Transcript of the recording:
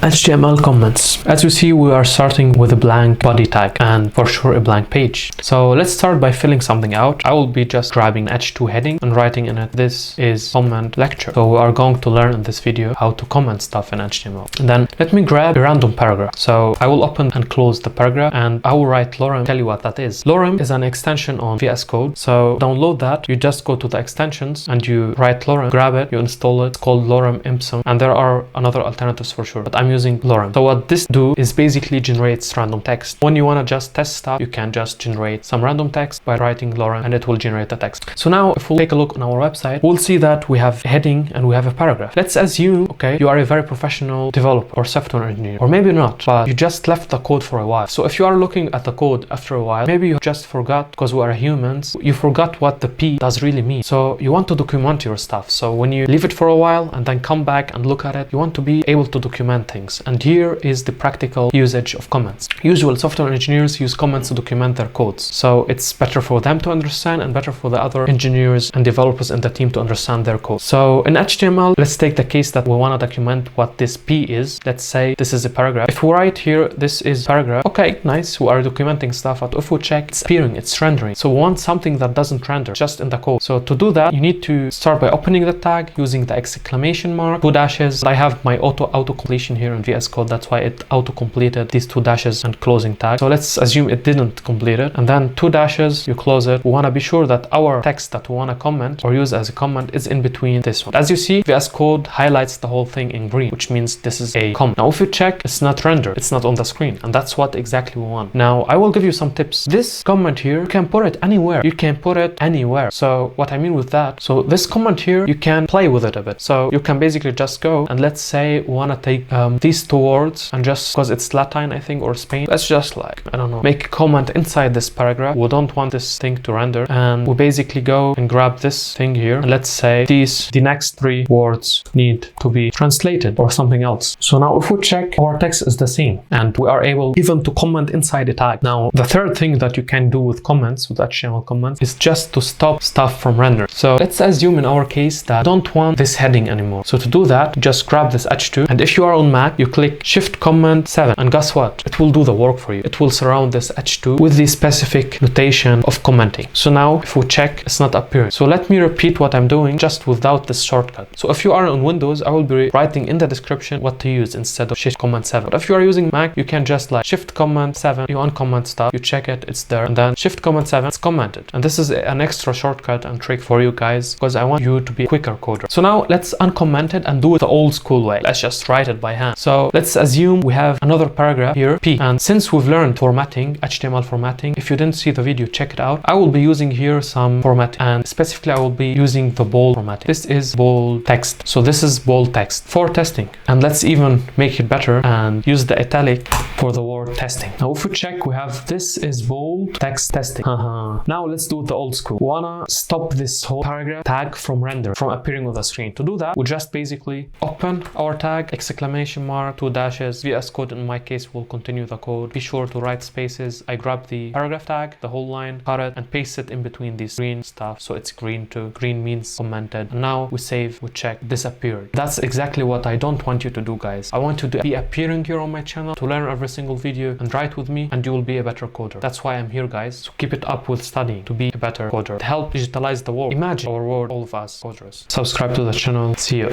HTML comments. As you see, we are starting with a blank body tag and for sure a blank page. So let's start by filling something out. I will be just grabbing H2 heading and writing in it, this is comment lecture. So we are going to learn in this video how to comment stuff in HTML. And then let me grab a random paragraph. So I will open and close the paragraph and I will write Lorem, tell you what that is. Lorem is an extension on VS Code. So download that. You just go to the extensions and you write Lorem, grab it, you install it. It's called Lorem Ipsum, and there are another alternatives for sure, but I'm using Lorem. So what this do is basically generates random text. When you want to just test stuff, you can just generate some random text by writing Lorem and it will generate the text. So now if we'll take a look on our website, we'll see that we have a heading and we have a paragraph. Let's assume, okay, you are a very professional developer or software engineer, or maybe not, but you just left the code for a while. So if you are looking at the code after a while, maybe you just forgot, because we are humans, you forgot what the P does really mean. So you want to document your stuff. So when you leave it for a while and then come back and look at it, you want to be able to document things. And here is the practical usage of comments. Usual software engineers use comments to document their codes. So it's better for them to understand and better for the other engineers and developers in the team to understand their code. So in HTML, let's take the case that we want to document what this P is. Let's say this is a paragraph. If we write here, this is paragraph. Okay, nice. We are documenting stuff. But if we check, it's appearing, it's rendering. So we want something that doesn't render just in the code. So to do that, you need to start by opening the tag using the exclamation mark, 2 dashes. I have my auto completion here in VS Code. That's why it auto completed these 2 dashes and closing tag. So let's assume it didn't complete it. And then 2 dashes, you close it. We want to be sure that our text that we want to comment or use as a comment is in between this one. As you see, VS Code highlights the whole thing in green, which means this is a comment. Now, if you check, it's not rendered. It's not on the screen. And that's what exactly we want. Now, I will give you some tips. This comment here, you can put it anywhere. You can put it anywhere. So what I mean with that, so this comment here, you can play with it a bit. So you can basically just go and let's say we want to take these 2 words and just because it's Latin, I think, or Spain, let's just like, I don't know, make a comment inside this paragraph. We don't want this thing to render. And we basically go and grab this thing here. And let's say the next 3 words need to be translated or something else. So now if we check, our text is the same and we are able even to comment inside the tag. Now, the third thing that you can do with comments, with HTML comments, is just to stop stuff from render. So let's assume in our case that I don't want this heading anymore. So to do that, just grab this H2 and if you are on Mac, you click Shift Command 7 and guess what? It will do the work for you. It will surround this H2 with the specific notation of commenting. So now if we check, it's not appearing. So let me repeat what I'm doing just without this shortcut. So if you are on Windows, I will be writing in the description what to use instead of Shift Command 7. But if you are using Mac, you can just like Shift Command 7, you uncomment stuff, you check it, it's there, and then Shift Command 7, it's commented. And this is an extra shortcut and trick for you guys because I want you to be a quicker coder. So now let's uncomment it and do it the old school way. Let's just write it by hand. So let's assume we have another paragraph here, P. And since we've learned formatting, HTML formatting, if you didn't see the video, check it out. I will be using here some formatting and specifically I will be using the bold formatting. This is bold text. So this is bold text for testing. And let's even make it better and use the italic for the word testing. Now if we check, we have this is bold text testing. Now let's do the old school. We wanna stop this whole paragraph tag from render, from appearing on the screen. To do that, we just basically open our tag, exclamation mark, 2 dashes, VS Code in my case will continue the code. Be sure to write spaces. I grab the paragraph tag, the whole line, cut it and paste it in between these green stuff. So it's green too. Green means commented. And now we save, we check, disappeared. That's exactly what I don't want you to do, guys. I want you to be appearing here on my channel to learn every single video and write with me and you will be a better coder. That's why I'm here, guys. So keep it up with studying to be a better coder. To help digitalize the world. Imagine our world, all of us coders. Subscribe to the channel. See you.